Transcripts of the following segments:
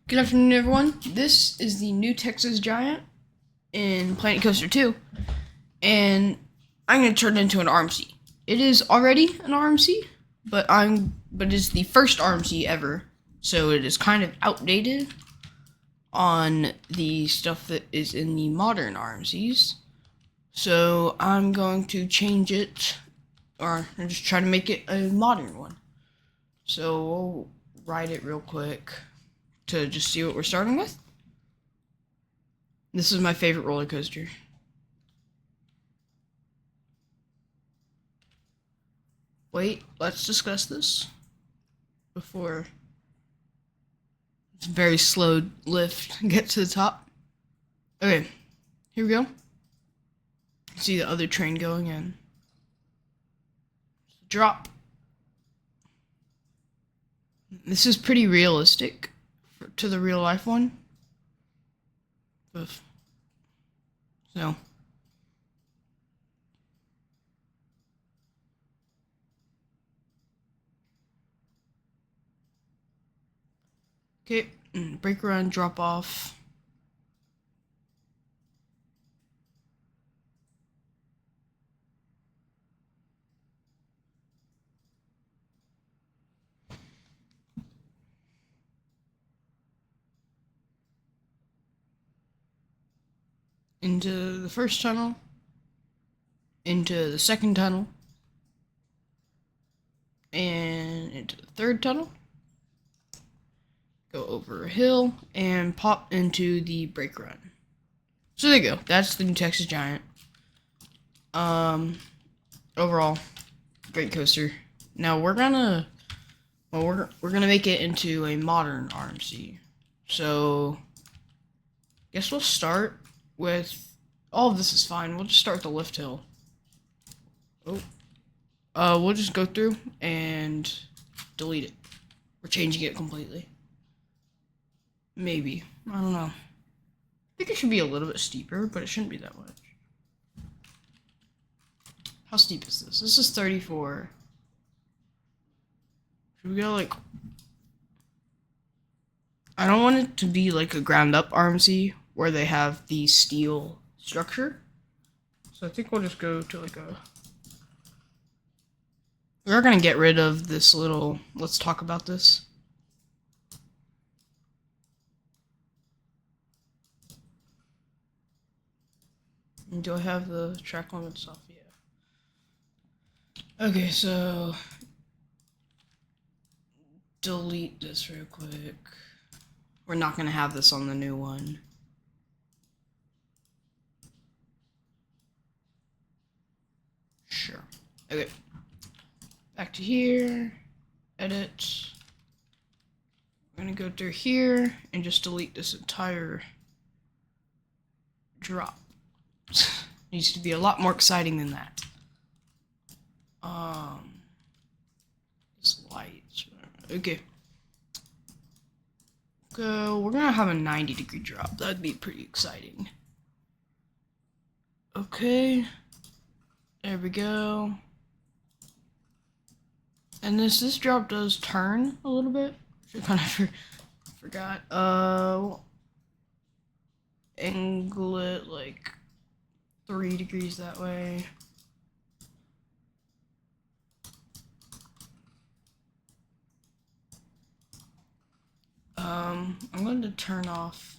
Good afternoon, everyone. This is the new Texas Giant in Planet Coaster 2, and I'm going to turn it into an RMC. It is already an RMC, but it's the first RMC ever, so it is kind of outdated on the stuff that is in the modern RMCs. So I'm going to change it, or just try to make it a modern one. So we'll ride it real quick to just see what we're starting with. This is my favorite roller coaster. Wait, let's discuss this before it's a very slow lift get to the top. Okay, here we go. See the other train going in. Drop. This is pretty realistic to the real life one. So. Okay, brake run, drop off. Into the first tunnel. Into the second tunnel. And into the third tunnel. Go over a hill and pop into the brake run. So there you go. That's the new Texas Giant. Overall, great coaster. Now we're gonna make it into a modern RMC. So guess we'll start with all of this is fine. We'll just start with the lift hill. We'll just go through and delete it. We're changing it completely. Maybe. I don't know. I think it should be a little bit steeper, but it shouldn't be that much. How steep is this? This is 34. Should we go like... I don't want it to be like a ground up RMC where they have the steel structure. So I think we'll just go to like a... We're gonna get rid of this little... Let's talk about this. Do I have the track limits off? Yeah. Okay, so delete this real quick. We're not gonna have this on the new one. Sure. Okay. Back to here. Edit. I'm gonna go through here and just delete this entire drop. Needs to be a lot more exciting than that. This lights. Okay. So we're gonna have a 90-degree drop. That'd be pretty exciting. Okay. There we go. And this drop does turn a little bit. I kind of forgot. Angle it like 3 degrees that way. I'm going to turn off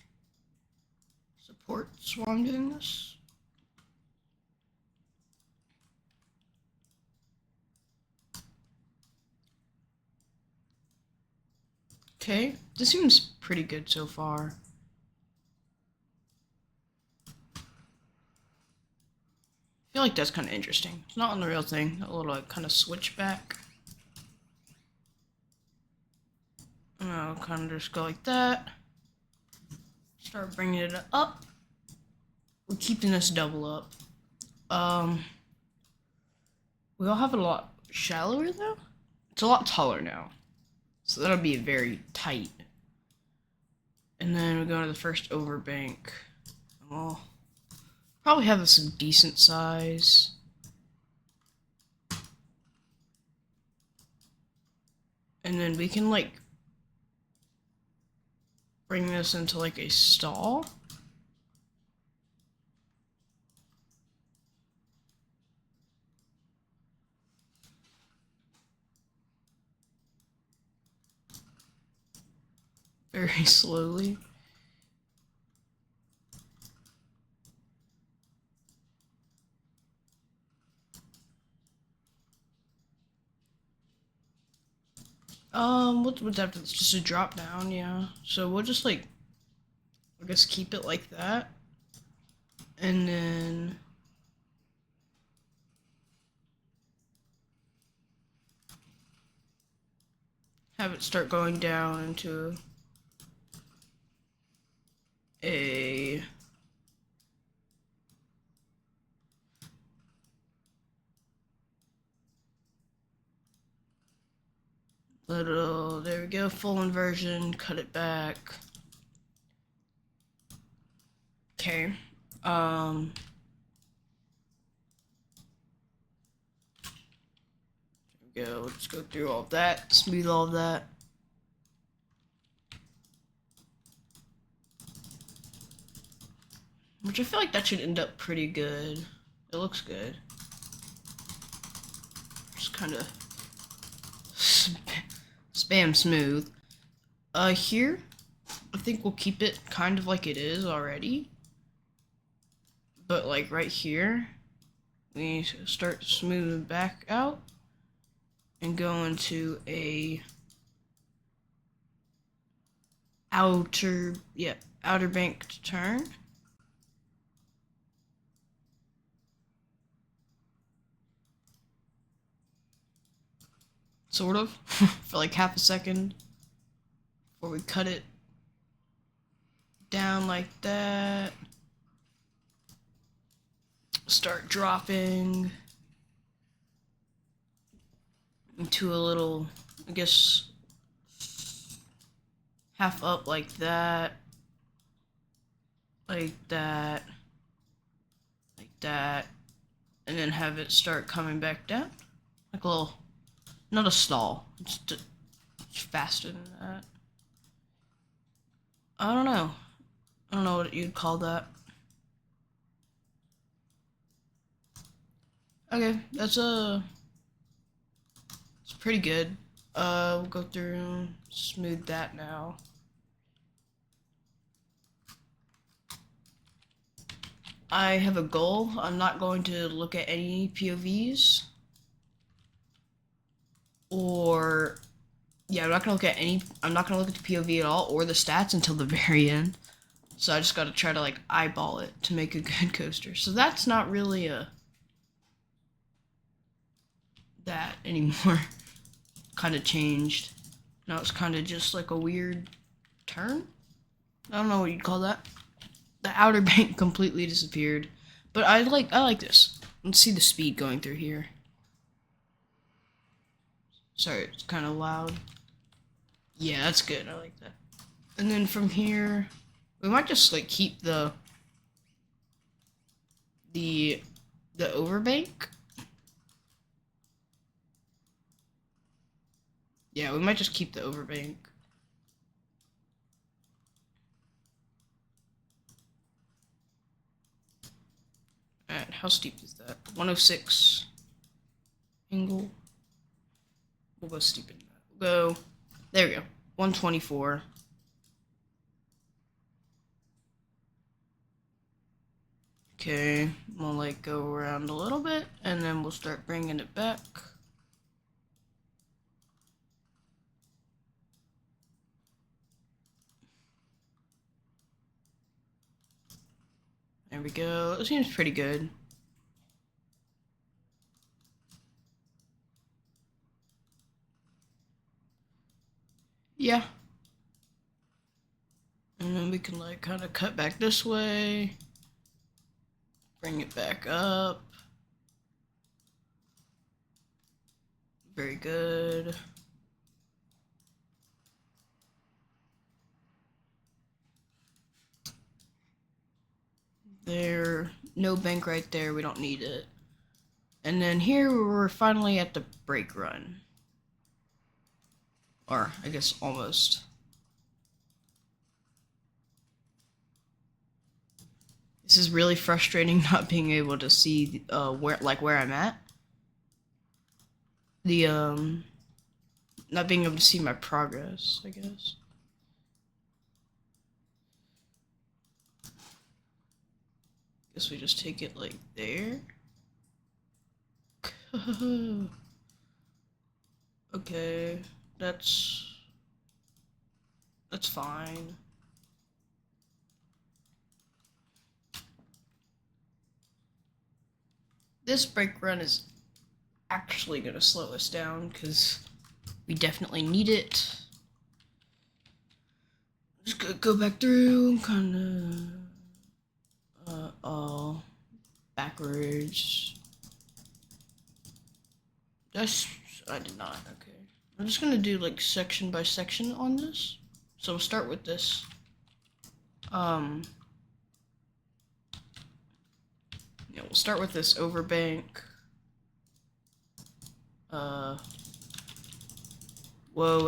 supports while I'm doing this. Okay, this seems pretty good so far. I feel like that's kind of interesting. It's not on the real thing. A little like kind of switchback. I'll kind of just go like that. Start bringing it up. We're keeping this double up. We all have it a lot shallower though. It's a lot taller now, so that'll be very tight. And then we go to the first overbank. We'll probably have some decent size. And then we can like bring this into like a stall. Very slowly. What's after this? Just a drop down, yeah. So we'll just like, I guess keep it like that. And then have it start going down into a little, there we go, full inversion, cut it back. Okay. There we go, let's go through all of that, smooth all of that. Which I feel like that should end up pretty good. It looks good. Just kind of spam smooth. Here, I think we'll keep it kind of like it is already. But like right here, we need to start smoothing back out and go into a outer bank turn. Sort of, for like half a second before we cut it down like that. Start dropping into a little, I guess, half up like that, like that, like that, and then have it start coming back down, like a little, not a stall, just faster than that. I don't know what you'd call that. Okay, it's pretty good. We'll go through and smooth that now. I have a goal. I'm not going to look at any POVs. I'm not gonna look at the POV at all or the stats until the very end. So I just gotta try to like eyeball it to make a good coaster. So that's not really that anymore. Kind of changed. Now it's kind of just like a weird turn. I don't know what you'd call that. The outer bank completely disappeared, but I like this. Let's see the speed going through here. Sorry, it's kind of loud. Yeah, that's good. I like that. And then from here, we might just like keep the overbank. Yeah, we might just keep the overbank. Alright, how steep is that? 106 angle. We'll go steep in that. We'll go, there we go, 124. Okay, we'll like go around a little bit and then we'll start bringing it back. There we go. It seems pretty good. Yeah. And then we can like kind of cut back this way. Bring it back up. Very good. There, no bank right there, we don't need it. And then here we're finally at the brake run. Or, I guess almost. This is really frustrating not being able to see where I'm at. The not being able to see my progress, I guess. Guess we just take it like there. Okay, that's fine. This brake run is actually gonna slow us down because we definitely need it. Just gonna go back through, kinda all backwards. I did not, okay. I'm just gonna do like section by section on this. So we'll start with this. Yeah, we'll start with this overbank. Whoa,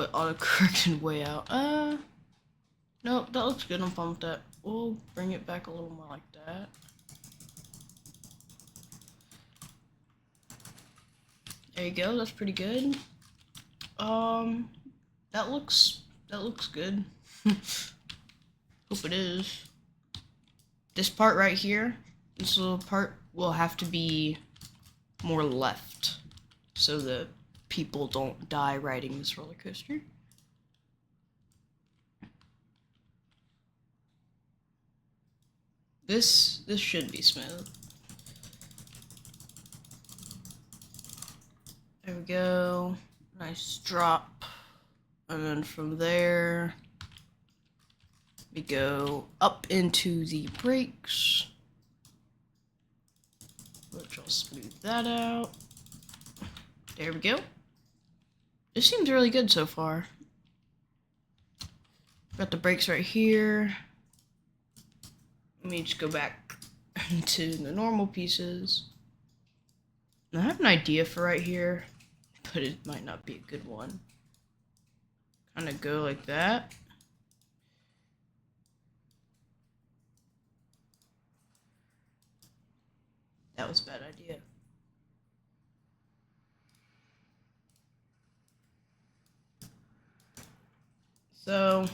it auto-corrected way out. Nope, that looks good. I'm fine with that. We'll bring it back a little more like that. There you go, that's pretty good. That looks good. Hope it is. This part right here, this little part will have to be more left so that people don't die riding this roller coaster. This should be smooth. There we go. Nice drop. And then from there, we go up into the brakes, which I'll smooth that out. There we go. This seems really good so far. Got the brakes right here. Let me just go back to the normal pieces. I have an idea for right here, but it might not be a good one. Kind of go like that. That was a bad idea. So, you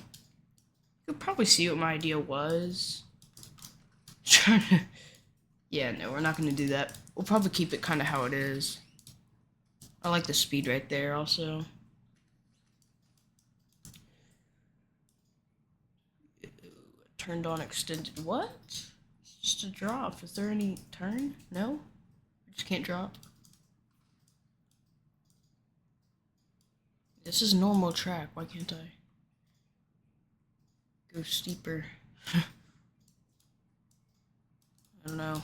could probably see what my idea was. Yeah, no, we're not going to do that. We'll probably keep it kind of how it is. I like the speed right there also. Turned on extended. What? It's just a drop. Is there any turn? No? I just can't drop. This is normal track. Why can't I go steeper? I don't know.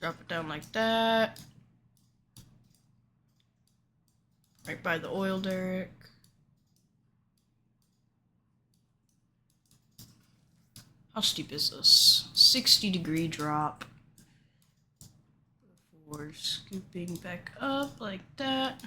Drop it down like that. Right by the oil derrick. How steep is this? 60-degree drop. Before scooping back up like that.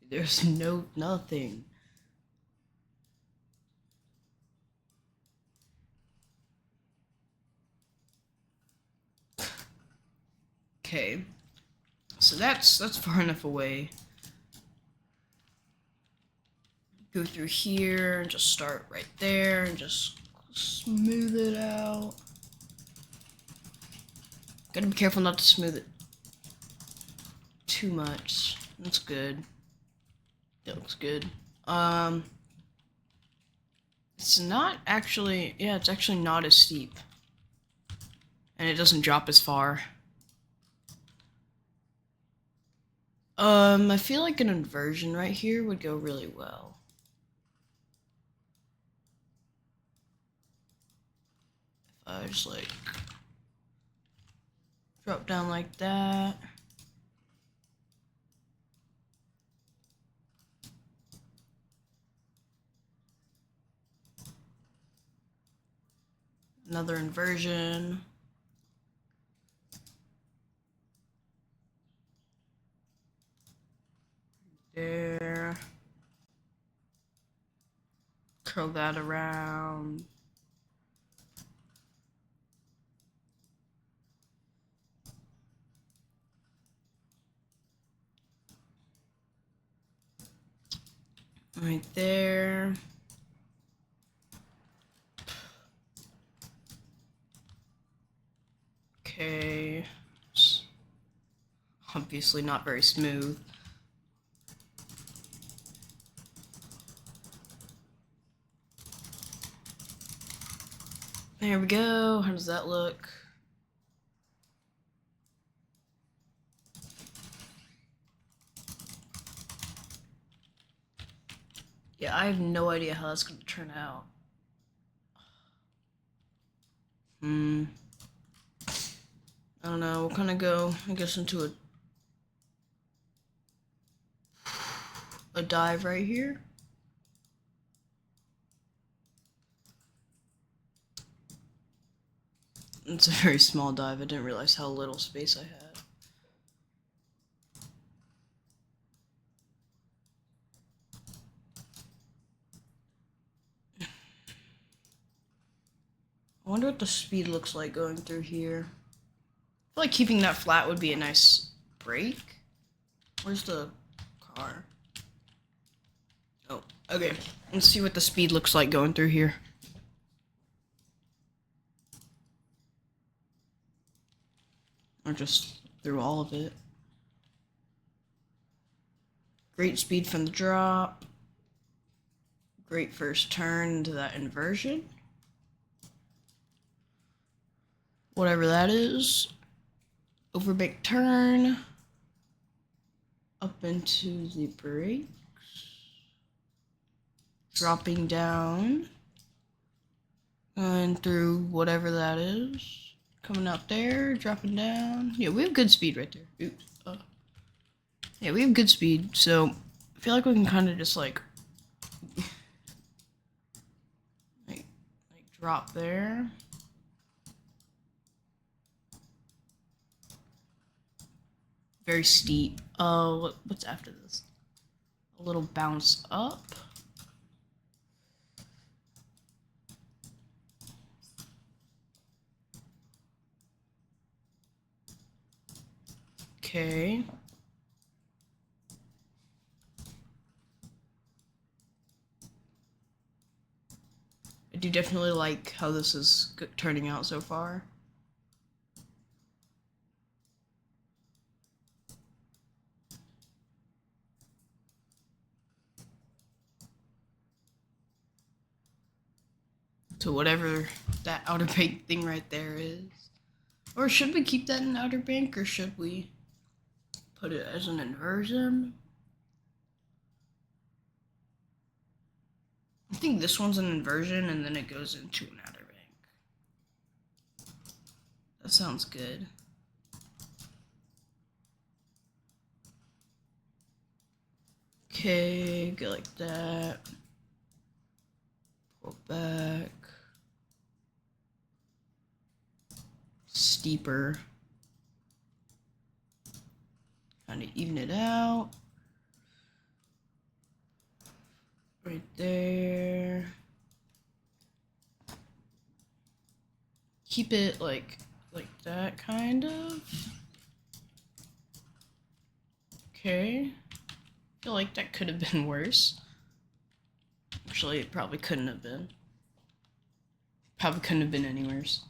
There's nothing. Okay, so that's far enough away. Go through here and just start right there and just smooth it out. Gotta be careful not to smooth it too much. That's good. That looks good. It's not actually, yeah, it's actually not as steep. And it doesn't drop as far. I feel like an inversion right here would go really well. If I just like drop down like that. Another inversion. There. Curl that around. Right there. Okay. It's obviously not very smooth. There we go. How does that look? Yeah, I have no idea how that's going to turn out. I don't know. We'll kind of go, I guess, into a dive right here. It's a very small dive. I didn't realize how little space I had. I wonder what the speed looks like going through here. I feel like keeping that flat would be a nice break. Where's the car? Oh, okay. Let's see what the speed looks like going through here. Or just through all of it. Great speed from the drop. Great first turn into that inversion. Whatever that is. Overbake turn. Up into the brakes. Dropping down. Going through whatever that is. Coming out there, dropping down. Yeah, we have good speed right there. Oops. Yeah, we have good speed, so I feel like we can kind of just like drop there. Very steep. What's after this? A little bounce up. Okay. I do definitely like how this is turning out so far. To whatever that outer bank thing right there is. Or should we keep that in outer bank, or should we put it as an inversion? I think this one's an inversion and then it goes into an outer bank. That sounds good. Okay, go like that. Pull back. Steeper. Kind of even it out. Right there. Keep it like that, kind of. Okay. I feel like that could have been worse. Actually, it probably couldn't have been. Probably couldn't have been any worse.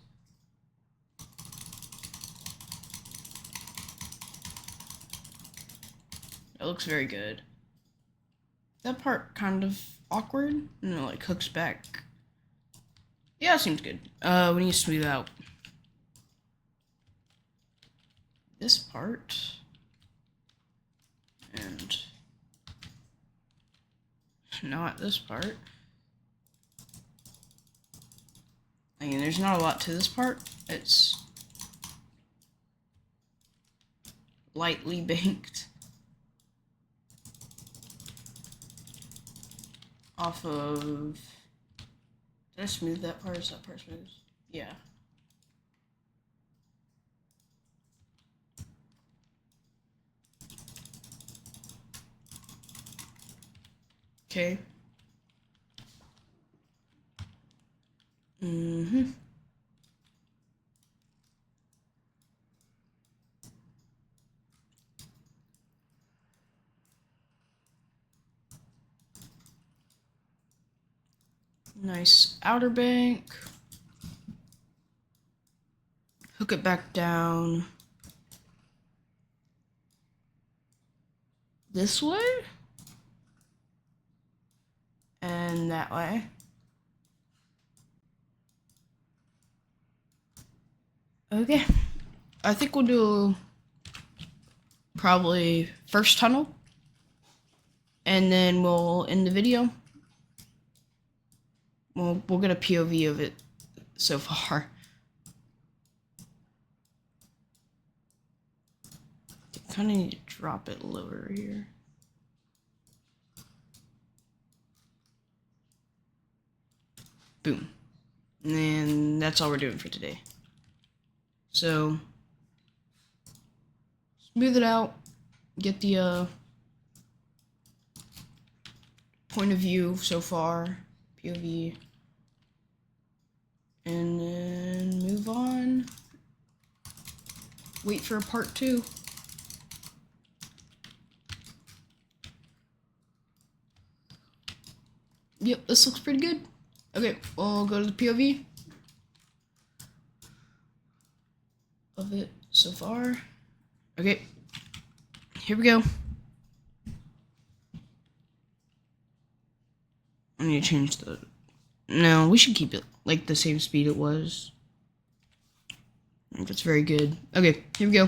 That looks very good. That part kind of awkward, and it like hooks back. Yeah, it seems good. We need to smooth out this part. And not this part. I mean, there's not a lot to this part. It's lightly banked off of. Did I smooth that part? Is that part smooth? Yeah. Okay. Mm-hmm. Nice outer bank. Hook it back down. This way? And that way. Okay. I think we'll do probably first tunnel. And then we'll end the video. We'll get a POV of it so far. Kind of need to drop it lower here. Boom. And that's all we're doing for today. So, smooth it out. Get the point of view so far. POV. And then move on. Wait for a part 2. Yep, this looks pretty good. Okay, we'll go to the POV of it so far. Okay, here we go. I need to change the... No, we should keep it like the same speed it was. That's very good. Okay, here we go.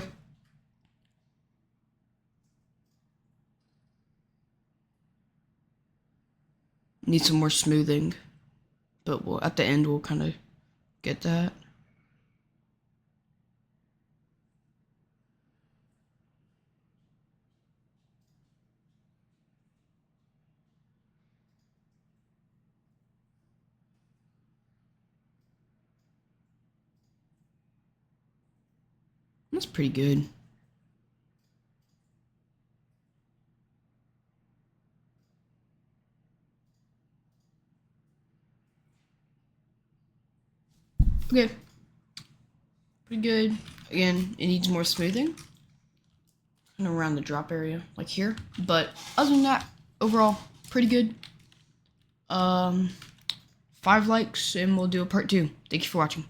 Need some more smoothing, but at the end we'll kind of get that. That's pretty good. Okay. Pretty good. Again, it needs more smoothing. Kind of around the drop area, like here. But other than that, overall, pretty good. 5 likes, and we'll do a part 2. Thank you for watching.